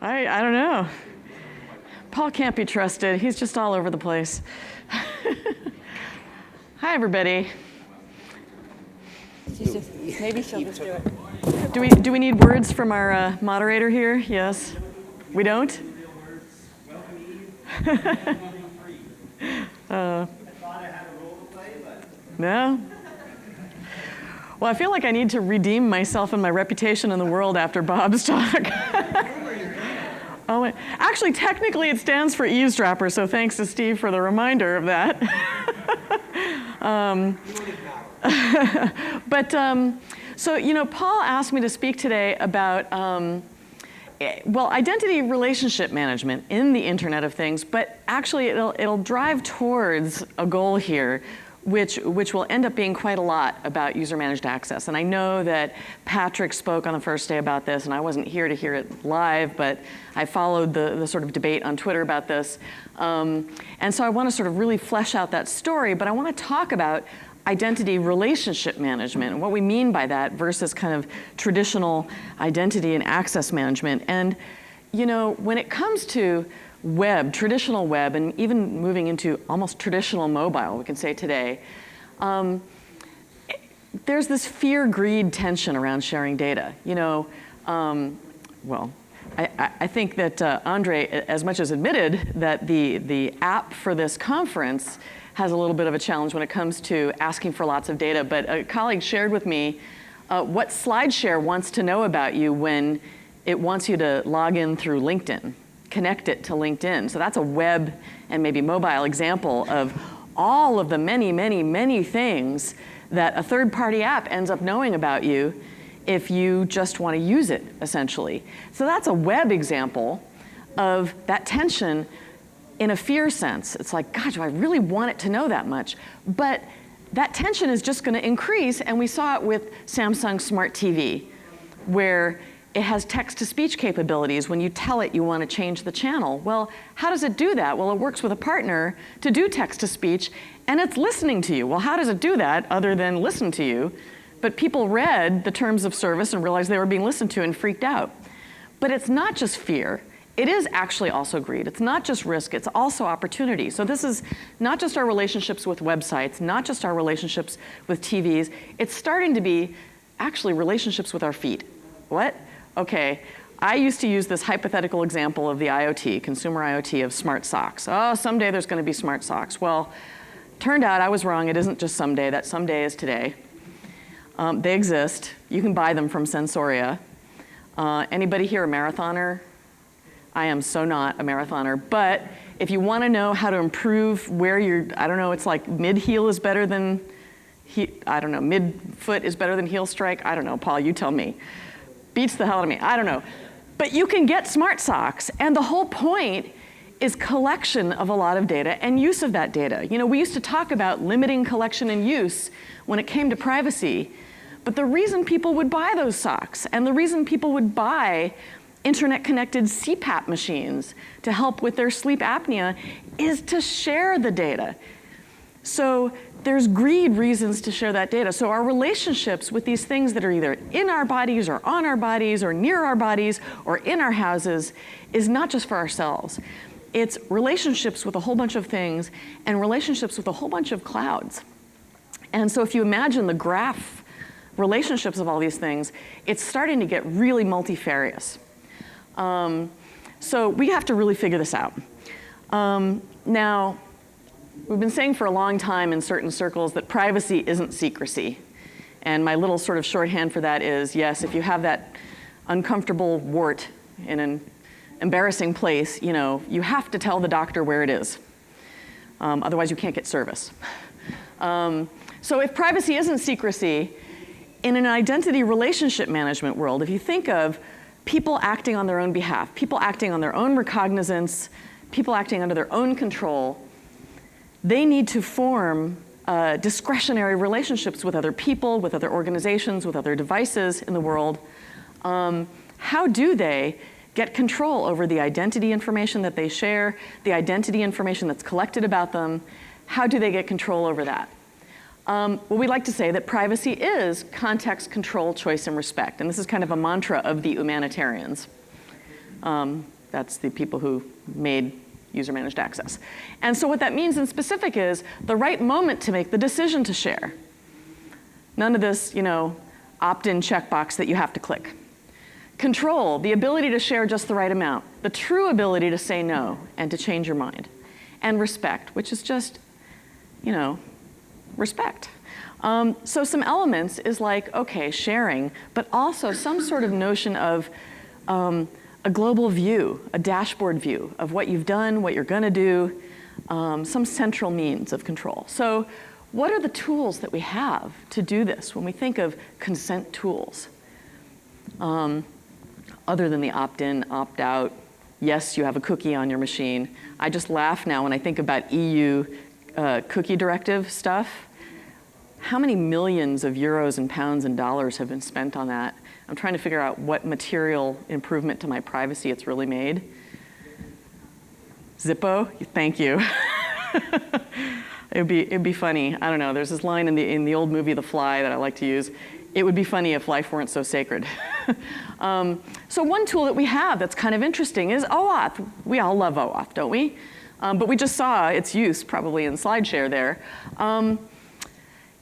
I don't know. Paul can't be trusted. He's just all over the place. Hi, everybody. Maybe she'll just do it. Do we need words from our moderator here? Yes. We don't? No? Well, I feel like I need to redeem myself and my reputation in the world after Bob's talk. Oh, actually, technically it stands for eavesdropper, so thanks to Steve for the reminder of that. So, Paul asked me to speak today about, identity relationship management in the Internet of Things, but actually it'll drive towards a goal here, which will end up being quite a lot about user-managed access. And I know that Patrick spoke on the first day about this, and I wasn't here to hear it live, but I followed the sort of debate on Twitter about this. And so I want to sort of really flesh out that story, but I want to talk about identity relationship management and what we mean by that versus kind of traditional identity and access management. And, when it comes to web, traditional web, and even moving into almost traditional mobile, we can say today, there's this fear-greed tension around sharing data. I think that Andre, as much as admitted that the app for this conference has a little bit of a challenge when it comes to asking for lots of data, but a colleague shared with me what SlideShare wants to know about you when it wants you to log in through LinkedIn, connect it to LinkedIn. So that's a web and maybe mobile example of all of the many, many, many things that a third-party app ends up knowing about you if you just want to use it, essentially. So that's a web example of that tension in a fear sense. It's like, God, do I really want it to know that much? But that tension is just going to increase, and we saw it with Samsung Smart TV, where it has text-to-speech capabilities. When you tell it you want to change the channel, well, how does it do that? Well, it works with a partner to do text-to-speech, and it's listening to you. Well, how does it do that other than listen to you? But people read the terms of service and realized they were being listened to and freaked out. But it's not just fear. It is actually also greed. It's not just risk, it's also opportunity. So this is not just our relationships with websites, not just our relationships with TVs. It's starting to be actually relationships with our feet. What? Okay, I used to use this hypothetical example of the IoT, consumer IoT, of smart socks. Oh, someday there's going to be smart socks. Well, turned out I was wrong. It isn't just someday. That someday is today. They exist. You can buy them from Sensoria. Anybody here a marathoner? I am so not a marathoner, but if you want to know how to improve where you're, I don't know, it's like mid-heel is better than, mid-foot is better than heel strike. I don't know, Paul, you tell me. Beats the hell out of me, I don't know. But you can get smart socks, and the whole point is collection of a lot of data and use of that data. We used to talk about limiting collection and use when it came to privacy, but the reason people would buy those socks and the reason people would buy internet-connected CPAP machines to help with their sleep apnea is to share the data. So there's greed reasons to share that data. So our relationships with these things that are either in our bodies or on our bodies or near our bodies or in our houses is not just for ourselves. It's relationships with a whole bunch of things and relationships with a whole bunch of clouds. And so if you imagine the graph relationships of all these things, it's starting to get really multifarious. So we have to really figure this out. Now, we've been saying for a long time in certain circles that privacy isn't secrecy. And my little sort of shorthand for that is, yes, if you have that uncomfortable wart in an embarrassing place, you have to tell the doctor where it is. Otherwise, you can't get service. So if privacy isn't secrecy, in an identity relationship management world, if you think of people acting on their own behalf, people acting on their own recognizance, people acting under their own control, they need to form discretionary relationships with other people, with other organizations, with other devices in the world. How do they get control over the identity information that they share, the identity information that's collected about them? How do they get control over that? Well, we like to say that privacy is context, control, choice, and respect. And this is kind of a mantra of the humanitarians. That's the people who made user-managed access. And so what that means in specific is the right moment to make the decision to share. None of this, opt-in checkbox that you have to click. Control, the ability to share just the right amount. The true ability to say no and to change your mind. And respect, which is just, respect. So some elements is like, okay, sharing, but also some sort of notion of a global view, a dashboard view of what you've done, what you're gonna do, some central means of control. So what are the tools that we have to do this when we think of consent tools? Other than the opt-in, opt-out, yes, you have a cookie on your machine. I just laugh now when I think about EU cookie directive stuff. How many millions of euros and pounds and dollars have been spent on that? I'm trying to figure out what material improvement to my privacy it's really made. Zippo, thank you. It'd be funny. I don't know. There's this line in the old movie The Fly that I like to use. It would be funny if life weren't so sacred. So one tool that we have that's kind of interesting is OAuth. We all love OAuth, don't we? But we just saw its use probably in SlideShare there.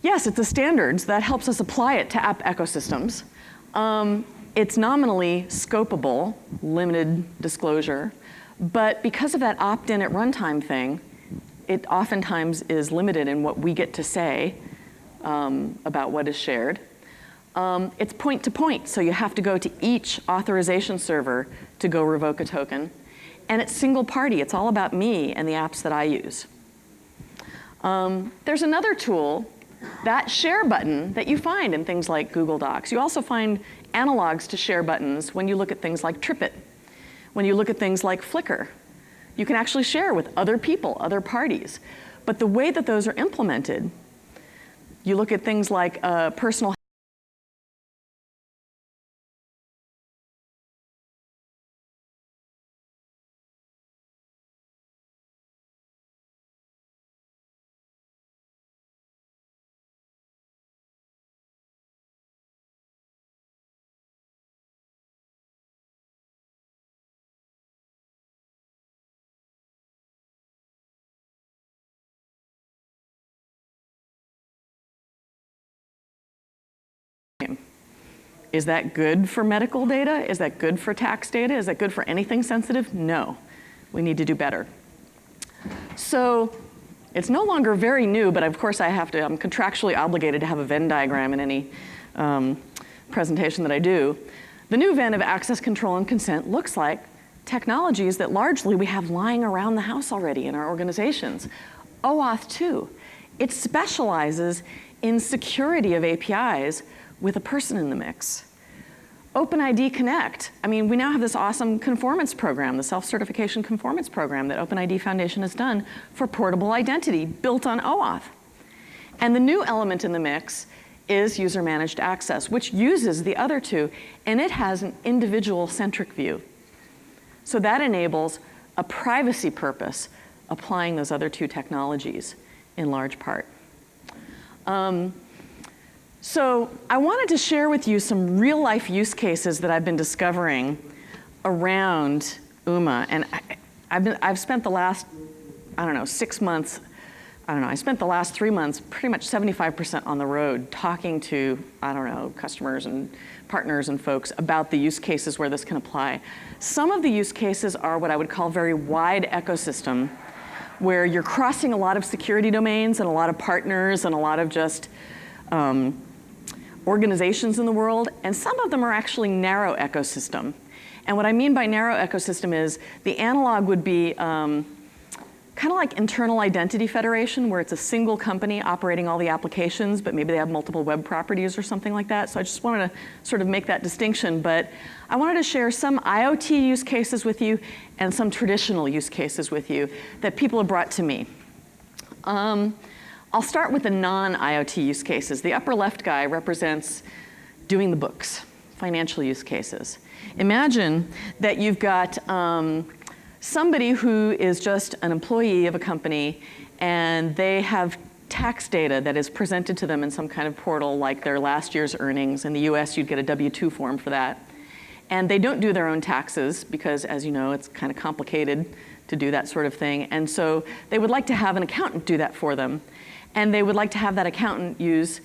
Yes, it's a standards that helps us apply it to app ecosystems. It's nominally scopable, limited disclosure, but because of that opt-in at runtime thing, it oftentimes is limited in what we get to say about what is shared. It's point to point, so you have to go to each authorization server to go revoke a token. And it's single party, it's all about me and the apps that I use. There's another tool, that share button that you find in things like Google Docs. You also find analogs to share buttons when you look at things like TripIt, when you look at things like Flickr. You can actually share with other people, other parties. But the way that those are implemented, you look at things like personal Is that good for medical data? Is that good for tax data? Is that good for anything sensitive? No. We need to do better. So it's no longer very new, but of course I'm contractually obligated to have a Venn diagram in any presentation that I do. The new Venn of access control and consent looks like technologies that largely we have lying around the house already in our organizations. OAuth 2, it specializes in security of APIs with a person in the mix. OpenID Connect. I mean, we now have this awesome conformance program, the self-certification conformance program that OpenID Foundation has done for portable identity built on OAuth. And the new element in the mix is user-managed access, which uses the other two, and it has an individual-centric view. So that enables a privacy purpose applying those other two technologies in large part. So I wanted to share with you some real-life use cases that I've been discovering around UMA. And I've spent the last, 6 months, I spent the last 3 months pretty much 75% on the road talking to, customers and partners and folks about the use cases where this can apply. Some of the use cases are what I would call very wide ecosystem, where you're crossing a lot of security domains and a lot of partners and a lot of just organizations in the world, and some of them are actually narrow ecosystem. And what I mean by narrow ecosystem is the analog would be kind of like internal identity federation, where it's a single company operating all the applications, but maybe they have multiple web properties or something like that. So I just wanted to sort of make that distinction, but I wanted to share some IoT use cases with you and some traditional use cases with you that people have brought to me. I'll start with the non-IoT use cases. The upper left guy represents doing the books, financial use cases. Imagine that you've got somebody who is just an employee of a company and they have tax data that is presented to them in some kind of portal like their last year's earnings. In the US, you'd get a W-2 form for that. And they don't do their own taxes because, as you know, it's kind of complicated to do that sort of thing. And so they would like to have an accountant do that for them. And they would like to have that accountant use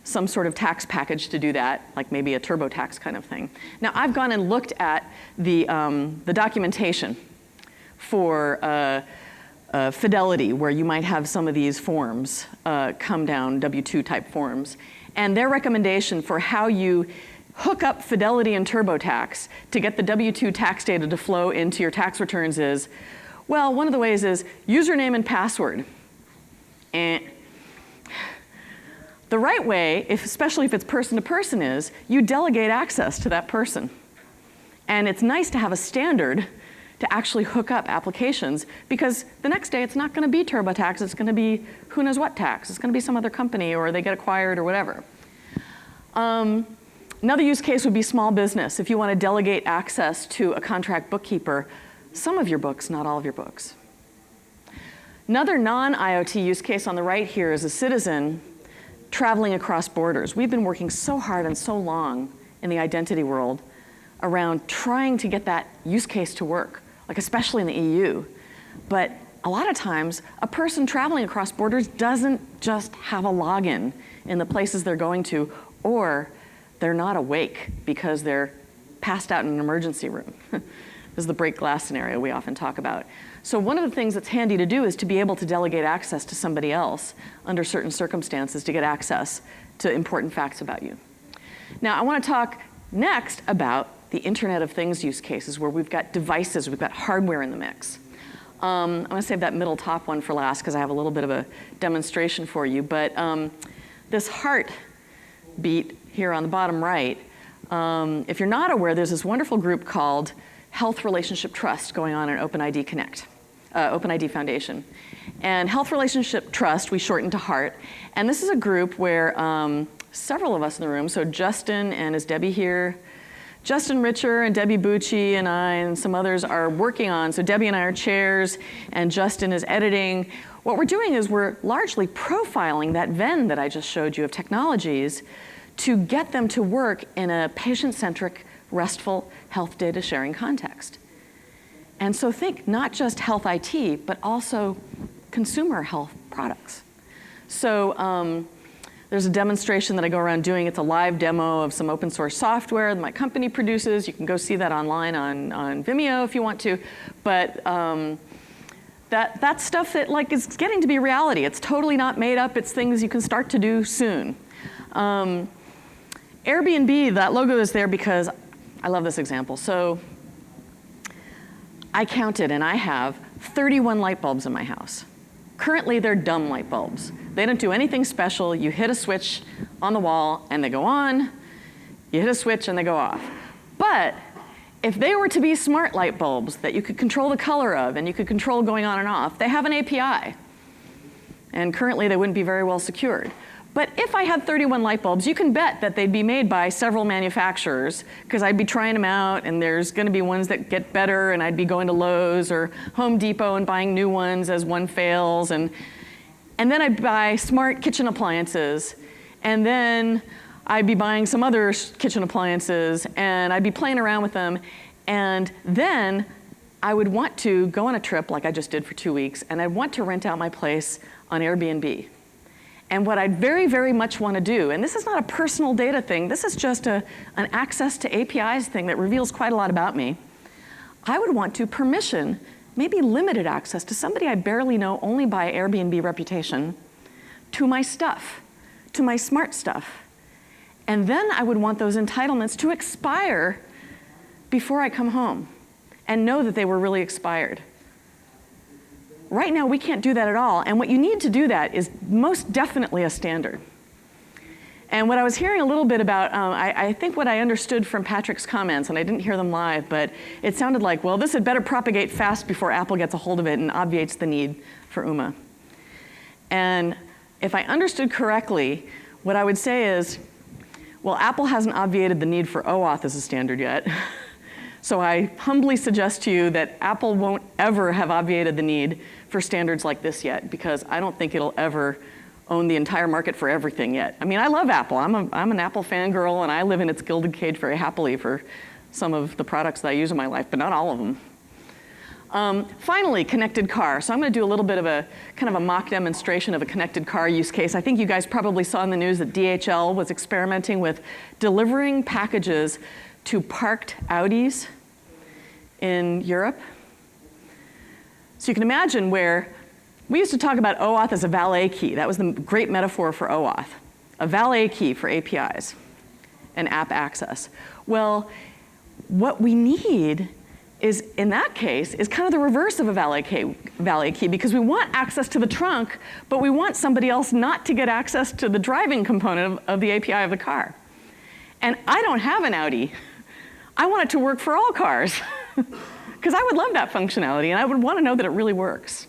some sort of tax package to do that, like maybe a TurboTax kind of thing. Now, I've gone and looked at the documentation for Fidelity, where you might have some of these forms come down, W-2 type forms. And their recommendation for how you hook up Fidelity and TurboTax to get the W-2 tax data to flow into your tax returns is, well, one of the ways is username and password. And the right way, especially if it's person to person, is you delegate access to that person. And it's nice to have a standard to actually hook up applications, because the next day it's not going to be TurboTax, it's going to be who knows what tax. It's going to be some other company, or they get acquired or whatever. Another use case would be small business. If you want to delegate access to a contract bookkeeper, some of your books, not all of your books. Another non-IoT use case on the right here is a citizen traveling across borders. We've been working so hard and so long in the identity world around trying to get that use case to work, like especially in the EU. But a lot of times, a person traveling across borders doesn't just have a login in the places they're going to, or they're not awake because they're passed out in an emergency room. This is the break glass scenario we often talk about. So one of the things that's handy to do is to be able to delegate access to somebody else under certain circumstances to get access to important facts about you. Now, I want to talk next about the Internet of Things use cases, where we've got devices, we've got hardware in the mix. I'm going to save that middle top one for last because I have a little bit of a demonstration for you. But this heart beat here on the bottom right, if you're not aware, there's this wonderful group called Health Relationship Trust going on in OpenID Connect, OpenID Foundation. And Health Relationship Trust, we shorten to HEART. And this is a group where several of us in the room, so Justin, and is Debbie here? Justin Richer and Debbie Bucci and I and some others are working on, so Debbie and I are chairs and Justin is editing. What we're doing is we're largely profiling that Venn that I just showed you of technologies to get them to work in a patient-centric, RESTful health data sharing context. And so think not just health IT, but also consumer health products. So there's a demonstration that I go around doing. It's a live demo of some open source software that my company produces. You can go see that online on Vimeo if you want to. But that's stuff that like is getting to be reality. It's totally not made up. It's things you can start to do soon. Airbnb, that logo is there because I love this example. So I counted, and I have 31 light bulbs in my house. Currently, they're dumb light bulbs. They don't do anything special. You hit a switch on the wall, and they go on. You hit a switch, and they go off. But if they were to be smart light bulbs that you could control the color of, and you could control going on and off, they have an API. And currently, they wouldn't be very well secured. But if I had 31 light bulbs, you can bet that they'd be made by several manufacturers, because I'd be trying them out, and there's going to be ones that get better, and I'd be going to Lowe's or Home Depot and buying new ones as one fails. And then I'd buy smart kitchen appliances, and then I'd be buying some other kitchen appliances, and I'd be playing around with them. And then I would want to go on a trip like I just did for 2 weeks, and I'd want to rent out my place on Airbnb. And what I'd very, very much want to do, and this is not a personal data thing, this is just an access to APIs thing that reveals quite a lot about me. I would want to permission, maybe limited access to somebody I barely know only by Airbnb reputation, to my stuff, to my smart stuff. And then I would want those entitlements to expire before I come home and know that they were really expired. Right now, we can't do that at all, and what you need to do that is most definitely a standard. And what I was hearing a little bit about, I think what I understood from Patrick's comments, and I didn't hear them live, but it sounded like, well, this had better propagate fast before Apple gets a hold of it and obviates the need for UMA. And if I understood correctly, what I would say is, well, Apple hasn't obviated the need for OAuth as a standard yet. So I humbly suggest to you that Apple won't ever have obviated the need for standards like this yet, because I don't think it'll ever own the entire market for everything yet. I mean, I love Apple. I'm an Apple fangirl, and I live in its gilded cage very happily for some of the products that I use in my life, but not all of them. Finally, connected car. So I'm going to do a little bit of a kind of a mock demonstration of a connected car use case. I think you guys probably saw in the news that DHL was experimenting with delivering packages to parked Audis in Europe. So you can imagine where we used to talk about OAuth as a valet key. That was the great metaphor for OAuth, a valet key for APIs and app access. Well, what we need is, in that case, is kind of the reverse of a valet key, because we want access to the trunk, but we want somebody else not to get access to the driving component of the API of the car. And I don't have an Audi. I want it to work for all cars, because I would love that functionality, and I would want to know that it really works.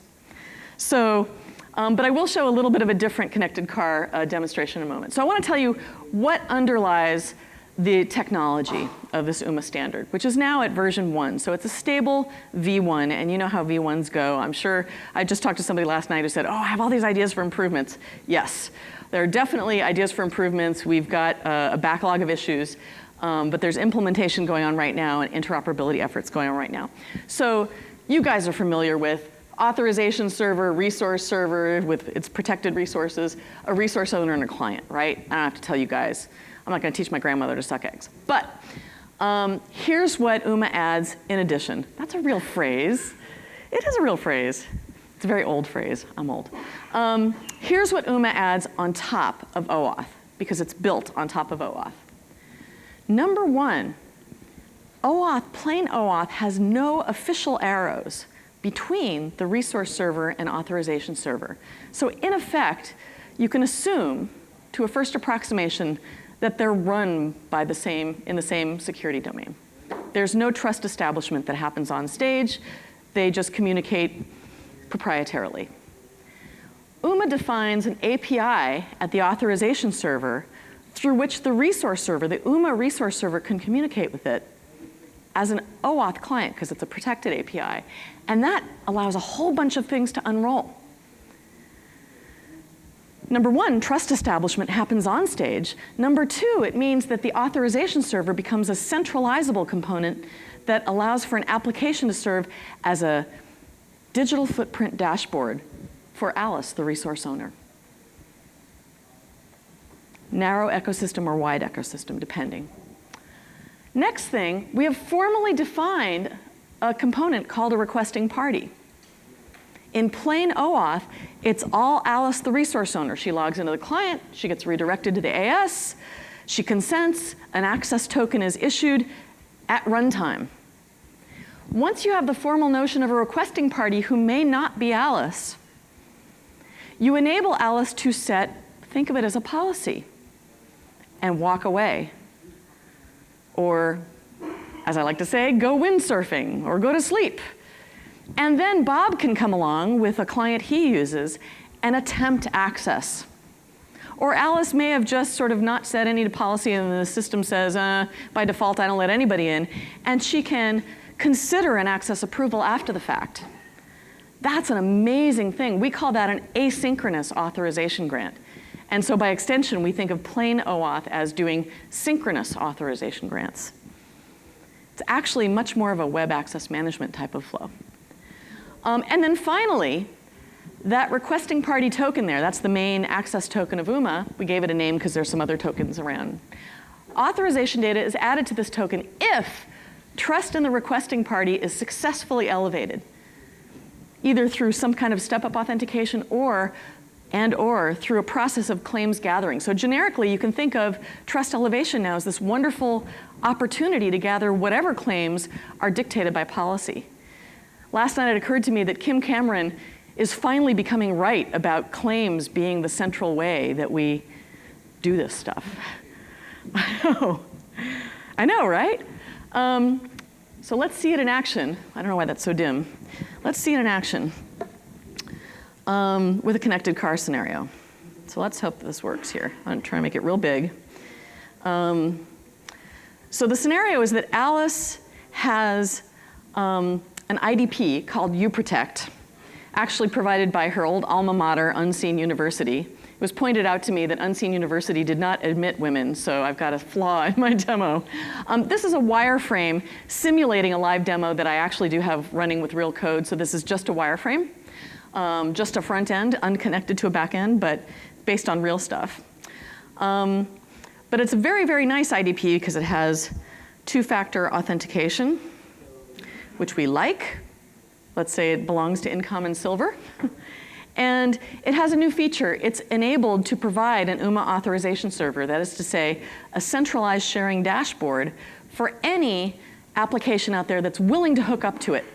So, but I will show a little bit of a different connected car demonstration in a moment. So I want to tell you what underlies the technology of this UMA standard, which is now at version 1. So it's a stable V1, and you know how V1s go. I'm sure, I just talked to somebody last night who said, oh, I have all these ideas for improvements. Yes, there are definitely ideas for improvements. We've got a backlog of issues, but there's implementation going on right now and interoperability efforts going on right now. So you guys are familiar with authorization server, resource server with its protected resources, a resource owner and a client, right? I don't have to tell you guys. I'm not going to teach my grandmother to suck eggs. But here's what UMA adds in addition. That's a real phrase. It is a real phrase. It's a very old phrase. I'm old. Here's what UMA adds on top of OAuth, because it's built on top of OAuth. Number one, OAuth, plain OAuth, has no official arrows between the resource server and authorization server. So in effect, you can assume, to a first approximation, that they're run by in the same security domain. There's no trust establishment that happens on stage. They just communicate proprietarily. UMA defines an API at the authorization server through which the resource server, the UMA resource server, can communicate with it as an OAuth client, because it's a protected API. And that allows a whole bunch of things to unroll. Number one, trust establishment happens on stage. Number two, it means that the authorization server becomes a centralizable component that allows for an application to serve as a digital footprint dashboard for Alice, the resource owner. Narrow ecosystem or wide ecosystem, depending. Next thing, we have formally defined a component called a requesting party. In plain OAuth, it's all Alice, the resource owner. She logs into the client, she gets redirected to the AS, she consents, an access token is issued at runtime. Once you have the formal notion of a requesting party who may not be Alice, you enable Alice to set, think of it as a policy, and walk away. Or, as I like to say, go windsurfing or go to sleep. And then Bob can come along with a client he uses and attempt access. Or Alice may have just sort of not set any policy and the system says, by default, I don't let anybody in. And she can consider an access approval after the fact. That's an amazing thing. We call that an asynchronous authorization grant. And so by extension, we think of plain OAuth as doing synchronous authorization grants. It's actually much more of a web access management type of flow. And then finally, that requesting party token there, that's the main access token of UMA. We gave it a name because there's some other tokens around. Authorization data is added to this token if trust in the requesting party is successfully elevated, either through some kind of step-up authentication or through a process of claims gathering. So generically, you can think of trust elevation now as this wonderful opportunity to gather whatever claims are dictated by policy. Last night it occurred to me that Kim Cameron is finally becoming right about claims being the central way that we do this stuff. I know, right? So let's see it in action. I don't know why that's so dim. Let's see it in action with a connected car scenario. So let's hope this works here. I'm going to try and make it real big. So the scenario is that Alice has an IDP called uProtect, actually provided by her old alma mater, Unseen University. It was pointed out to me that Unseen University did not admit women, so I've got a flaw in my demo. This is a wireframe simulating a live demo that I actually do have running with real code, so this is just a wireframe, just a front end, unconnected to a back end, but based on real stuff. But it's a very, very nice IDP because it has two-factor authentication, which we like. Let's say it belongs to InComm and Silver. And it has a new feature. It's enabled to provide an UMA authorization server. That is to say, a centralized sharing dashboard for any application out there that's willing to hook up to it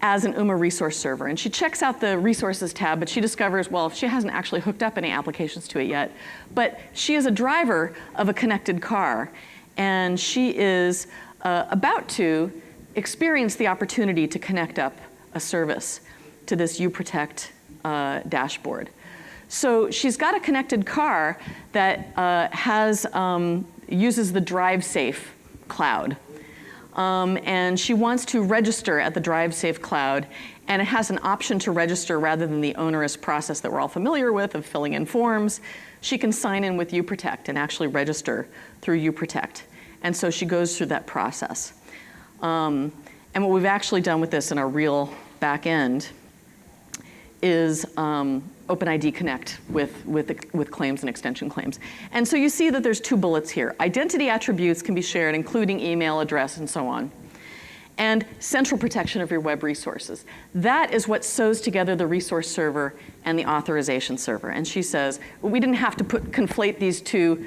as an UMA resource server. And she checks out the resources tab, but she discovers, well, she hasn't actually hooked up any applications to it yet. But she is a driver of a connected car. And she is about to experience the opportunity to connect up a service to this uProtect dashboard. So she's got a connected car that uses the DriveSafe cloud. And she wants to register at the DriveSafe cloud, and it has an option to register rather than the onerous process that we're all familiar with of filling in forms. She can sign in with uProtect and actually register through uProtect. And so she goes through that process. And what we've actually done with this in our real back end is OpenID Connect with claims and extension claims. And so you see that there's two bullets here. Identity attributes can be shared, including email address and so on. And central protection of your web resources. That is what sews together the resource server and the authorization server. And she says, well, we didn't have to conflate these two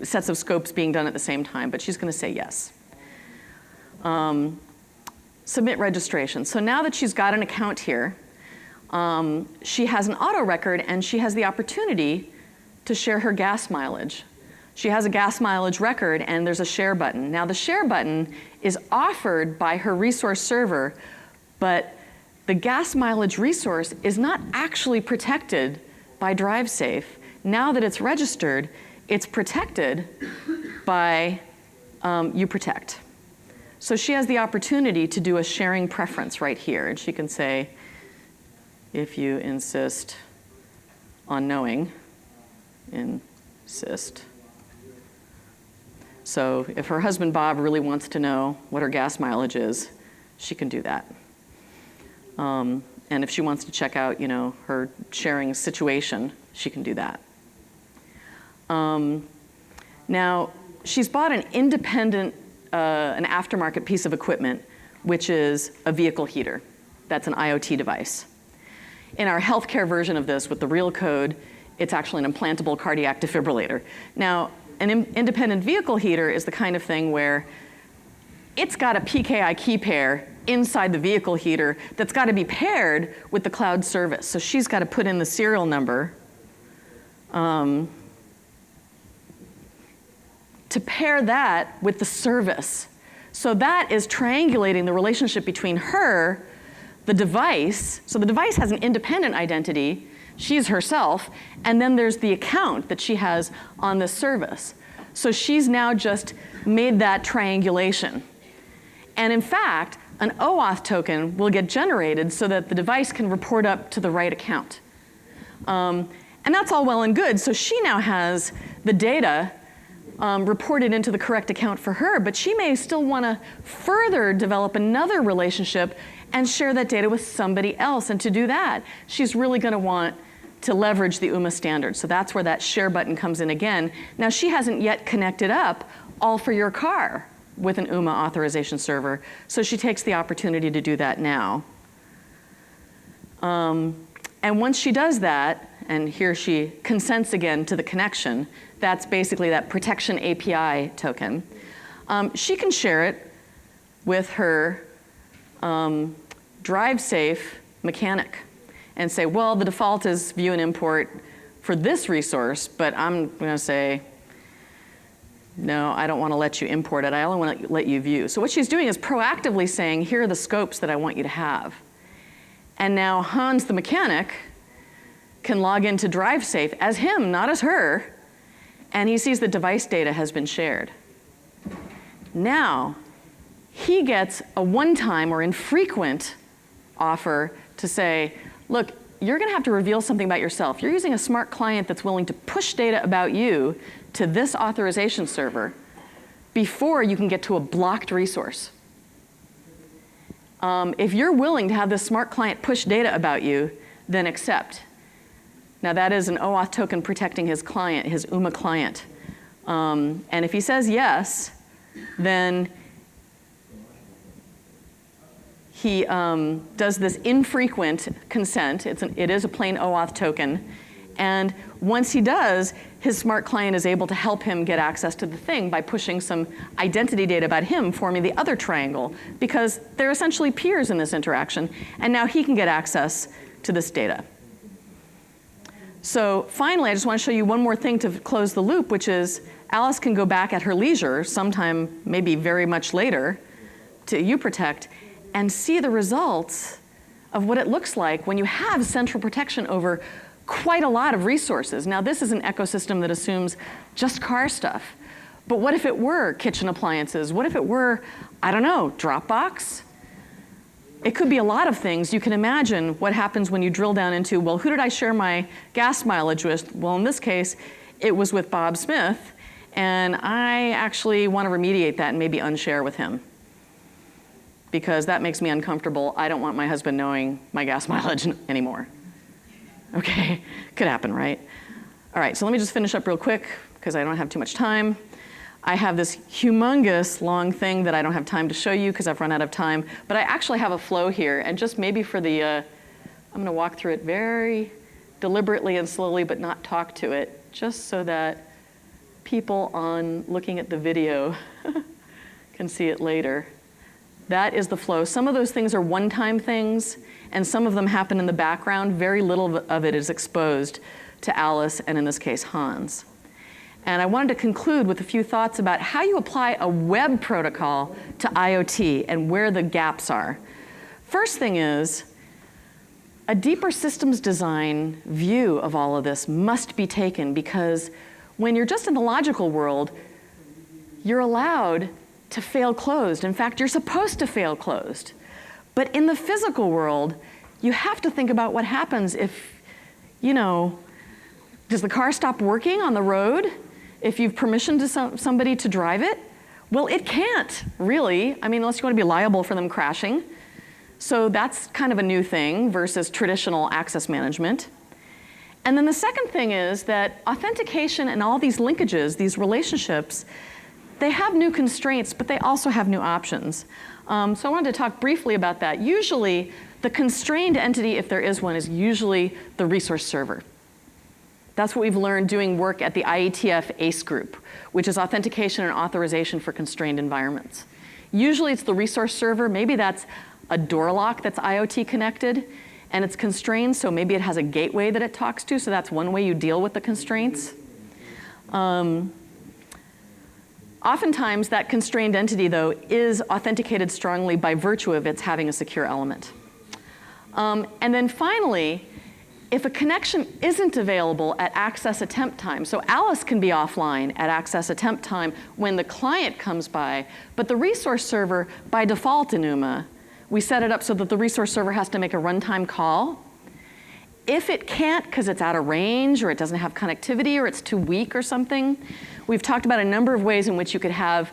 sets of scopes being done at the same time, but she's going to say yes. Submit registration. So now that she's got an account here, she has an auto record and she has the opportunity to share her gas mileage. She has a gas mileage record and there's a share button. Now the share button is offered by her resource server, but the gas mileage resource is not actually protected by DriveSafe. Now that it's registered, it's protected by uProtect. So she has the opportunity to do a sharing preference right here, and she can say, if you insist on knowing, insist. So if her husband Bob really wants to know what her gas mileage is, she can do that. And if she wants to check out, her sharing situation, she can do that. Now, she's bought an independent, an aftermarket piece of equipment, which is a vehicle heater. That's an IoT device. In our healthcare version of this, with the real code, it's actually an implantable cardiac defibrillator. Now, an independent vehicle heater is the kind of thing where it's got a PKI key pair inside the vehicle heater that's got to be paired with the cloud service. So she's got to put in the serial number to pair that with the service. So that is triangulating the relationship between her, the device. So the device has an independent identity. She's herself. And then there's the account that she has on this service. So she's now just made that triangulation. And in fact, an OAuth token will get generated so that the device can report up to the right account. And that's all well and good. So she now has the data reported into the correct account for her, but she may still want to further develop another relationship and share that data with somebody else. And to do that, she's really going to want to leverage the UMA standard. So that's where that share button comes in again. Now, she hasn't yet connected up all for your car with an UMA authorization server, so she takes the opportunity to do that now. And once she does that, and here she consents again to the connection, that's basically that protection API token. She can share it with her DriveSafe mechanic and say, well, the default is view and import for this resource, but I'm going to say, no, I don't want to let you import it. I only want to let you view. So what she's doing is proactively saying, here are the scopes that I want you to have. And now Hans, the mechanic, can log into DriveSafe as him, not as her, and he sees the device data has been shared. Now, he gets a one-time or infrequent offer to say, look, you're going to have to reveal something about yourself. You're using a smart client that's willing to push data about you to this authorization server before you can get to a blocked resource. If you're willing to have this smart client push data about you, then accept. Now that is an OAuth token protecting his client, his UMA client. And if he says yes, then he does this infrequent consent. It is a plain OAuth token. And once he does, his smart client is able to help him get access to the thing by pushing some identity data about him, forming the other triangle, because they're essentially peers in this interaction. And now he can get access to this data. So finally, I just want to show you one more thing to close the loop, which is Alice can go back at her leisure, sometime maybe very much later, to uProtect, and see the results of what it looks like when you have central protection over quite a lot of resources. Now this is an ecosystem that assumes just car stuff. But what if it were kitchen appliances? What if it were, I don't know, Dropbox? It could be a lot of things. You can imagine what happens when you drill down into, well, who did I share my gas mileage with? Well, in this case, it was with Bob Smith, and I actually want to remediate that and maybe unshare with him, because that makes me uncomfortable. I don't want my husband knowing my gas mileage anymore. Okay, could happen, right? All right, so let me just finish up real quick, because I don't have too much time. I have this humongous long thing that I don't have time to show you because I've run out of time, but I actually have a flow here, and just maybe for the, I'm gonna walk through it very deliberately and slowly, but not talk to it, just so that people on looking at the video can see it later. That is the flow. Some of those things are one-time things, and some of them happen in the background. Very little of it is exposed to Alice, and in this case, Hans. And I wanted to conclude with a few thoughts about how you apply a web protocol to IoT and where the gaps are. First thing is, a deeper systems design view of all of this must be taken, because when you're just in the logical world, you're allowed to fail closed. In fact, you're supposed to fail closed. But in the physical world, you have to think about what happens if, does the car stop working on the road if you've permissioned to somebody to drive it? Well, it can't, really. I mean, unless you want to be liable for them crashing. So that's kind of a new thing versus traditional access management. And then the second thing is that authentication and all these linkages, these relationships, they have new constraints, but they also have new options. So I wanted to talk briefly about that. Usually, the constrained entity, if there is one, is usually the resource server. That's what we've learned doing work at the IETF ACE group, which is authentication and authorization for constrained environments. Usually it's the resource server. Maybe that's a door lock that's IoT connected, and it's constrained, so maybe it has a gateway that it talks to, so that's one way you deal with the constraints. Oftentimes, that constrained entity, though, is authenticated strongly by virtue of its having a secure element. And then finally, if a connection isn't available at access attempt time, so Alice can be offline at access attempt time when the client comes by, but the resource server, by default in UMA, we set it up so that the resource server has to make a runtime call. If it can't because it's out of range or it doesn't have connectivity or it's too weak or something, we've talked about a number of ways in which you could have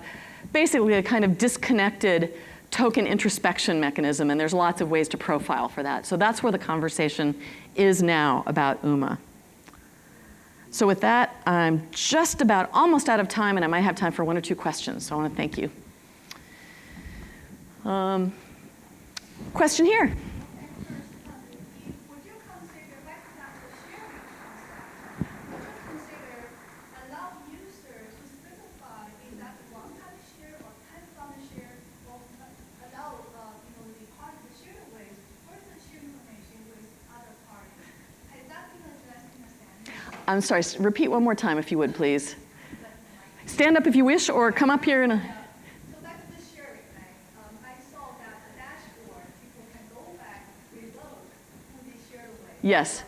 basically a kind of disconnected token introspection mechanism, and there's lots of ways to profile for that. So that's where the conversation is now about UMA. So with that, I'm just about almost out of time, and I might have time for one or two questions, so I want to thank you. Question here. I'm sorry, repeat one more time if you would, please. Stand up if you wish, or come up here and. So back to the sharing, right? I saw that the dashboard, people can go back, reload who they shared with. Yes.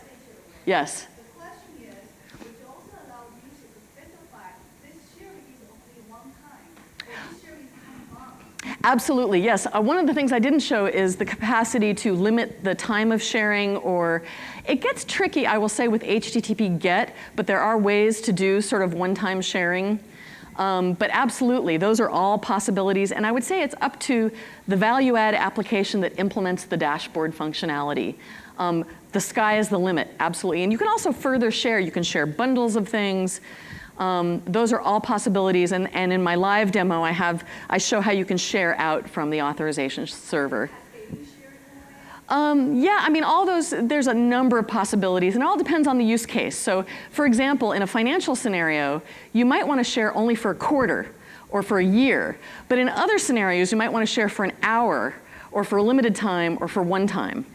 Yes. The question is, would you also allow users to specify this sharing is only one time, or this sharing is time bound? Absolutely, yes. One of the things I didn't show is the capacity to limit the time of sharing, or it gets tricky, I will say, with HTTP GET, but there are ways to do sort of one-time sharing. But absolutely, those are all possibilities, and I would say it's up to the value-add application that implements the dashboard functionality. The sky is the limit, absolutely. And you can also further share. You can share bundles of things. Those are all possibilities, and in my live demo, I show how you can share out from the authorization server. Yeah, I mean, all those, there's a number of possibilities, and it all depends on the use case. So, for example, in a financial scenario, you might want to share only for a quarter or for a year. But in other scenarios, you might want to share for an hour or for a limited time or for one time.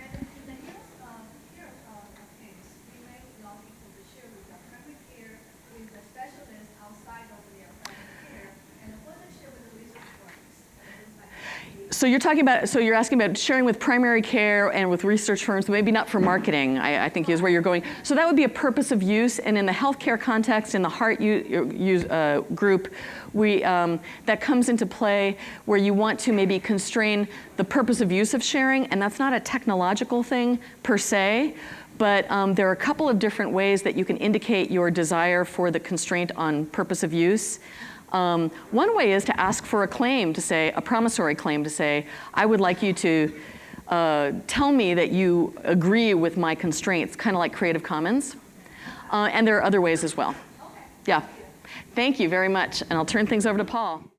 So you're talking about, so you're asking about sharing with primary care and with research firms, maybe not for marketing, I think is where you're going. So that would be a purpose of use, and in the healthcare context, in the heart group, that comes into play where you want to maybe constrain the purpose of use of sharing, and that's not a technological thing per se, but there are a couple of different ways that you can indicate your desire for the constraint on purpose of use. One way is to ask for a claim, to say, a promissory claim, to say, I would like you to tell me that you agree with my constraints, kind of like Creative Commons. And there are other ways as well. Yeah. Thank you very much, and I'll turn things over to Paul.